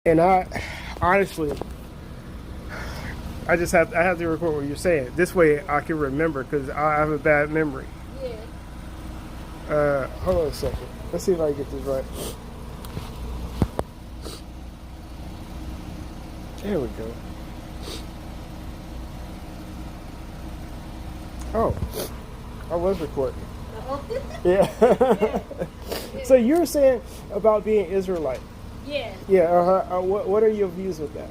And honestly, I have to record what you're saying. This way I can remember because I have a bad memory. Yeah. Hold on a second. Let's see if I can get this right. There we go. Oh, I was recording. Yeah. Yeah. So you were saying about being Israelite. Yeah. Yeah. What are your views with that?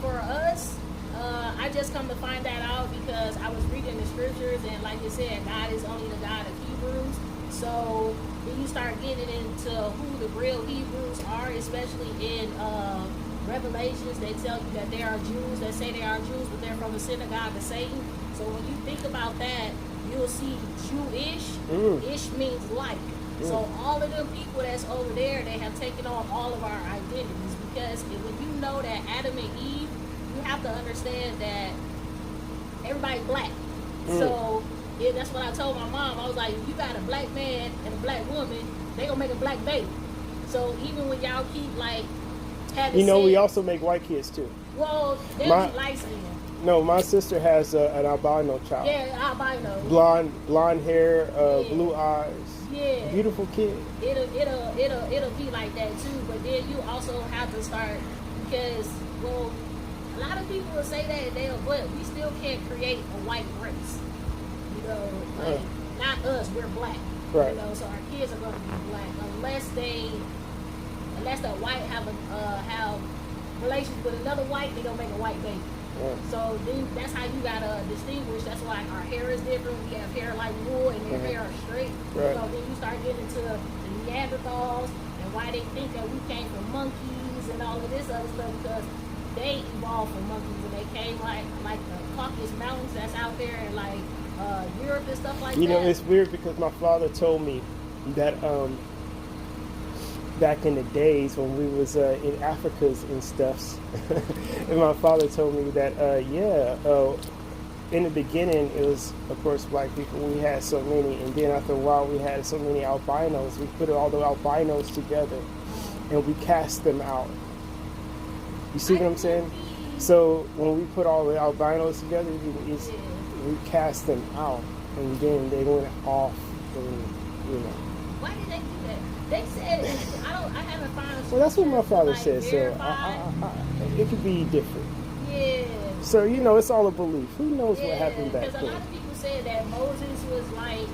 For us, I just come to find that out because I was reading the scriptures, and like you said, God is only the God of Hebrews. So when you start getting into who the real Hebrews are, especially in Revelations, they tell you that there are Jews that say they are Jews, but they're from the synagogue of Satan. So when you think about that, you'll see Jewish. Ish means like. So all of them people that's over there, they have taken on all of our identities, because when you know that Adam and Eve, you have to understand that everybody's black. So yeah, that's what I told my mom. I was like, if you got a black man and a black woman, they gonna make a black baby. So even when y'all keep like having We also make white kids too. well, they'll be light skinned. No, my sister has an albino child. Yeah, albino. Blonde hair, blue eyes. Yeah. Beautiful kid. It'll be like that too. But then you also have to start, because a lot of people will say that but we still can't create a white race. Like not us, we're black. Right. So our kids are gonna be black unless the white have relations with another white, they gonna make a white baby. So then that's how you gotta distinguish. That's why our hair is different. We have hair like wool, and their hair are straight. Right. So then you start getting into the Neanderthals and why they think that we came from monkeys and all of this other stuff, because they evolved from monkeys, and they came like the Caucasus Mountains that's out there in like Europe and stuff like that. It's weird because my father told me that back in the days when we was in Africa's and stuffs, and my father told me that in the beginning it was of course black people. We had so many, and then after a while we had so many albinos. We put all the albinos together and we cast them out. You see what I'm saying? So when we put all the albinos together, we cast them out, and then they went off, and Why did they do that? They said I haven't found. Well, that's what my father like, said. So it could be different. Yeah. So it's all a belief. Who knows what happened back Because a lot then? of people said that Moses was like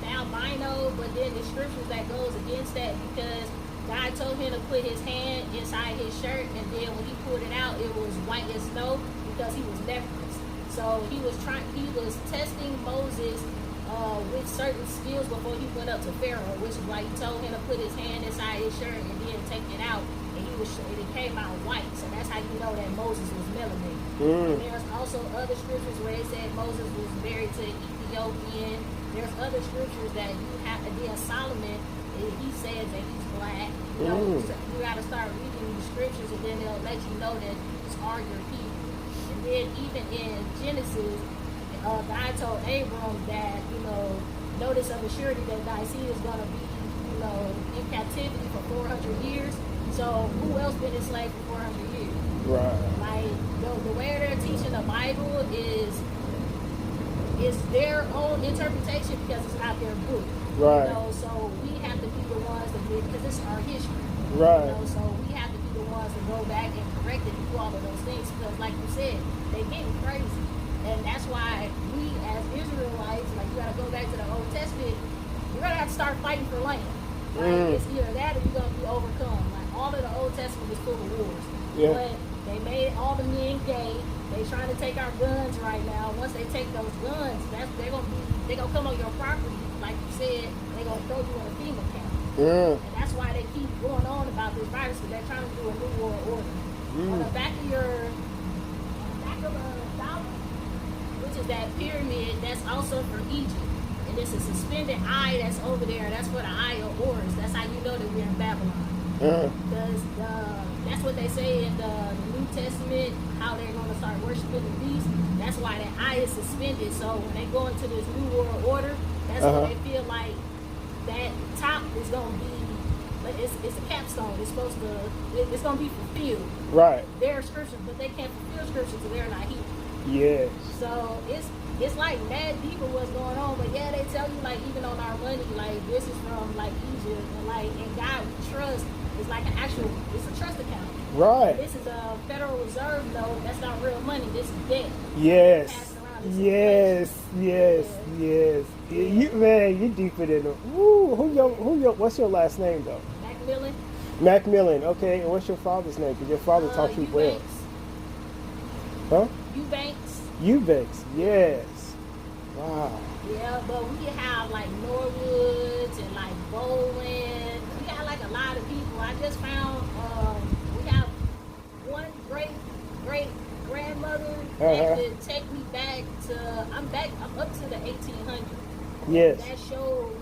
an albino, but then the scriptures that goes against that, because God told him to put his hand inside his shirt, and then when he pulled it out, it was white as snow because he was leprous. So he was testing Moses with certain skills before he went up to Pharaoh, which is why he told him to put his hand inside his shirt and then take it out, and it came out white. So that's how you know that Moses was melanated. And there's also other scriptures where it said Moses was married to an Ethiopian. There's other scriptures that you have to be a Solomon. He says that he's black. You got to start reading these scriptures, and then they'll let you know that these are your people. And then even in Genesis, God told Abram that, notice of a surety that thy seed is going to be, in captivity for 400 years. So who else been enslaved for 400 years? Right. Like, the way they're teaching the Bible is their own interpretation, because it's not their book. Right. So we have to be the ones to do it, because it's our history. Right. So we have to be the ones to go back and correct it and do all of those things, because like you said, they getting crazy. And that's why we as Israelites, like, you gotta go back to the Old Testament, you're gonna have to start fighting for land. Like, it's either that or you're gonna be overcome. Like, all of the Old Testament is full of wars. Yeah. But they made all the men gay. They trying to take our guns right now. Once they take those guns, they're gonna come on your property. Like you said, they're gonna throw you in a FEMA camp. And that's why they keep going on about this virus, because they're trying to do a new world order. On the back of a dollar, which is that pyramid, that's also for Egypt. And it's a suspended eye that's over there. That's for the eye of Horus. That's how you know that we're in Babylon. Because that's what they say in the New Testament, how they're going to start worshiping the beast. That's why that eye is suspended. So when they go into this new world order, that's when they feel like that top is going to be it's a capstone. It's supposed to, it's going to be fulfilled. Right. There are scriptures, but they can't fulfill scriptures because they're not here. Yes. So it's like mad deep of what's going on, but yeah, they tell you like even on our money, like this is from like Egypt, and like in God we trust. It's like an actual, it's a trust account. Right. This is a Federal Reserve note. That's not real money. This is debt. Yes. Passed around. Yes. Yes. Yes. Yeah. You man, you deeper than the. Woo. Who your? What's your last name though? Macmillan. Macmillan. Okay. And what's your father's name? Because your father taught you well. Eubanks. Huh? Eubanks. Eubanks. Yes. Wow. Yeah, but we have like Norwoods and like Bowen. We got like a lot of people. I just found we have one great grandmother that could take me back to I'm up to the 1800s. Yes. That showed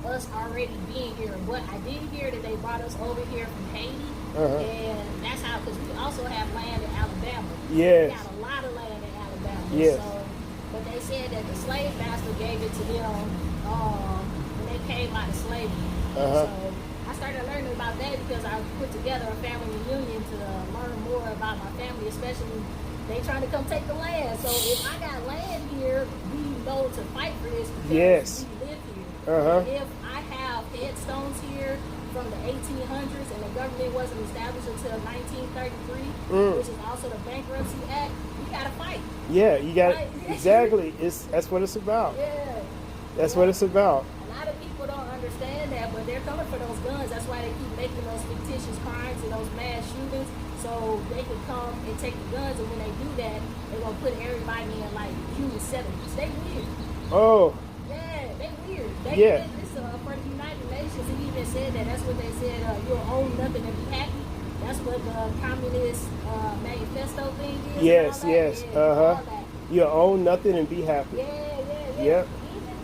us already being here. But I did hear that they brought us over here from Haiti, and that's how, because we also have land in Alabama. Yes. We got a lot of land in Alabama. Yes. So, but they said that the slave master gave it to them when they came out of slavery. So I started learning about that because I put together a family reunion to learn more about my family, especially they trying to come take the land. So if I got land here, we know to fight for this because we live here. And if I have headstones here from the 1800s and the government wasn't established until 1933, which is also the Bankruptcy Act, we gotta fight. Yeah, you got Right. exactly. That's what it's about. Yeah. That's what it's about. A lot of people don't understand that, but they're coming for those guns. That's why they keep making those fictitious crimes and those mass shootings, so they can come and take the guns. And when they do that, they're gonna put everybody in like human settlements. They weird. Oh. Yeah, they weird. They Yeah. did this for the United Nations. He even said that. That's what they said. You'll own nothing and be happy. That's what the communist manifesto thing is. Yes. And all that. Yes. Yeah, all that. You own nothing and be happy. Yeah. Yep. Even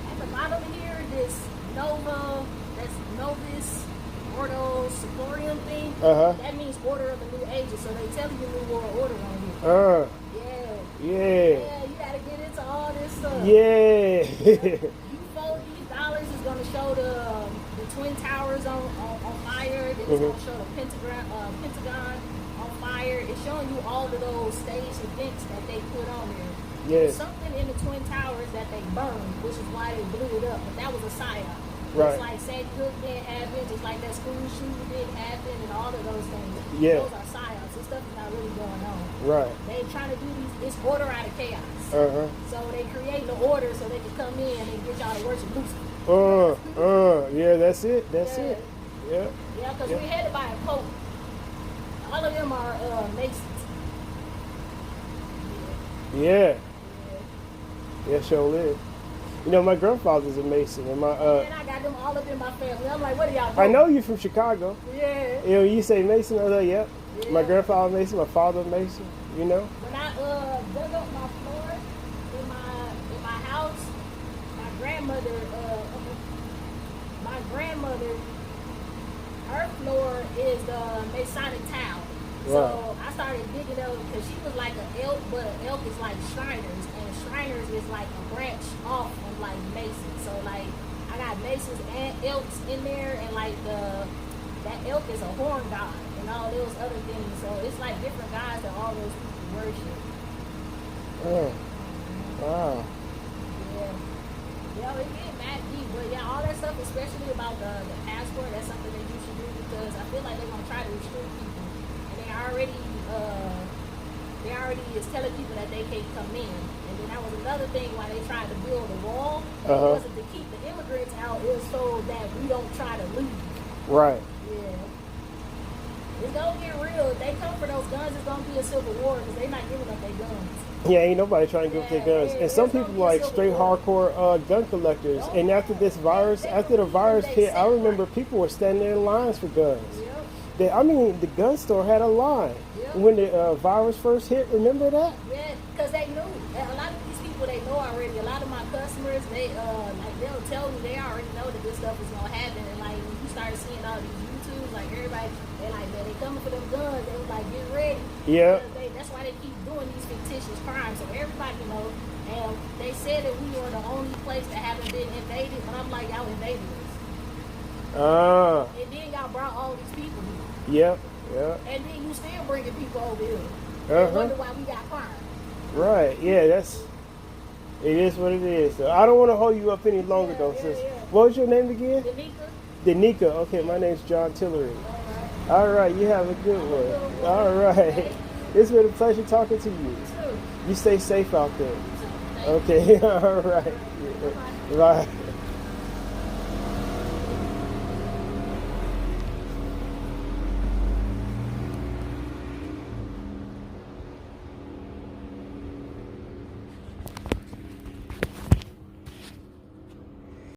at the bottom here, this Nova, that's Novus Ordo Seclorum thing. That means Order of the New Ages. So they tell you New World Order on here. Yeah, you gotta get into all this stuff. Yeah. You fold these dollars, is gonna show the Twin Towers on fire. Then it's gonna show the Pentagon on fire. It's showing you all of those staged events that they put on there. Yes. Something in the Twin Towers that they burned, which is why they blew it up. But that was a psyop. Right. It's like Sandy Hook didn't happen, just like that school shooting didn't happen, and all of those things. Yeah. Those are psyops. This stuff is not really going on. Right. They trying to do these. It's order out of chaos. So they create the order so they can come in and get y'all to worship Lucifer. Yeah, that's it. That's it. Yeah. Yeah, because we're headed by a pope. All of them are Masons. Yeah. Yeah, sure is. You know, my grandfather's a Mason, and my And I got them all up in my family. I'm like, what are y'all doing? I know you from Chicago. Yeah. You know, you say Mason, I was like, yep. Yeah. My grandfather Mason, my father Mason. You know. When I dug up my floor in my house, my grandmother, her floor is the Masonic tile. So I started digging up because she was like an elk, but an elk is like Shriners, and Shriners is like a branch off of like Masons. So like I got Masons and elks in there, and like that elk is a horn god and all those other things. So it's like different gods that all those people worship. Oh. Wow. Yeah, it get mad deep, but yeah, all that stuff, especially about the passport, that's something that you should do because I feel like they're gonna try to restrict people. They already is telling people that they can't come in. And then that was another thing why they tried to build a wall. It wasn't to keep the immigrants out, it was so that we don't try to leave. Right. Yeah. It's gonna get real. If they come for those guns, it's gonna be a civil war because they're not giving up their guns. Yeah, ain't nobody trying to give up their guns. And some people like straight hardcore gun collectors. And after the virus hit, I remember people were standing there in lines for guns. The gun store had a line when the virus first hit. Remember that? Yeah, because they knew. A lot of these people, they know already. A lot of my customers, they'll tell me they already know that this stuff is gonna happen. And like when you start seeing all these YouTubes, like everybody, they're like, man, they coming for them guns. They was like, get ready. Yeah. That's why they keep doing these fictitious crimes, so everybody knows. And they said that we were the only place that haven't been invaded, but I'm like, y'all invaded us. Ah. And then y'all brought all these people here. Yep. Yep. And then you still bringing people over here. Uh-huh. And wonder why we got fined. Right. Yeah, it is what it is. So I don't want to hold you up any longer, though, sis. Yeah. What was your name again? Danica. Danica. Okay, my name's John Tillery. All right, you have a good one. All right. It's been a pleasure talking to you. Too. You stay safe out there. Too. Thank Okay, all right. Bye.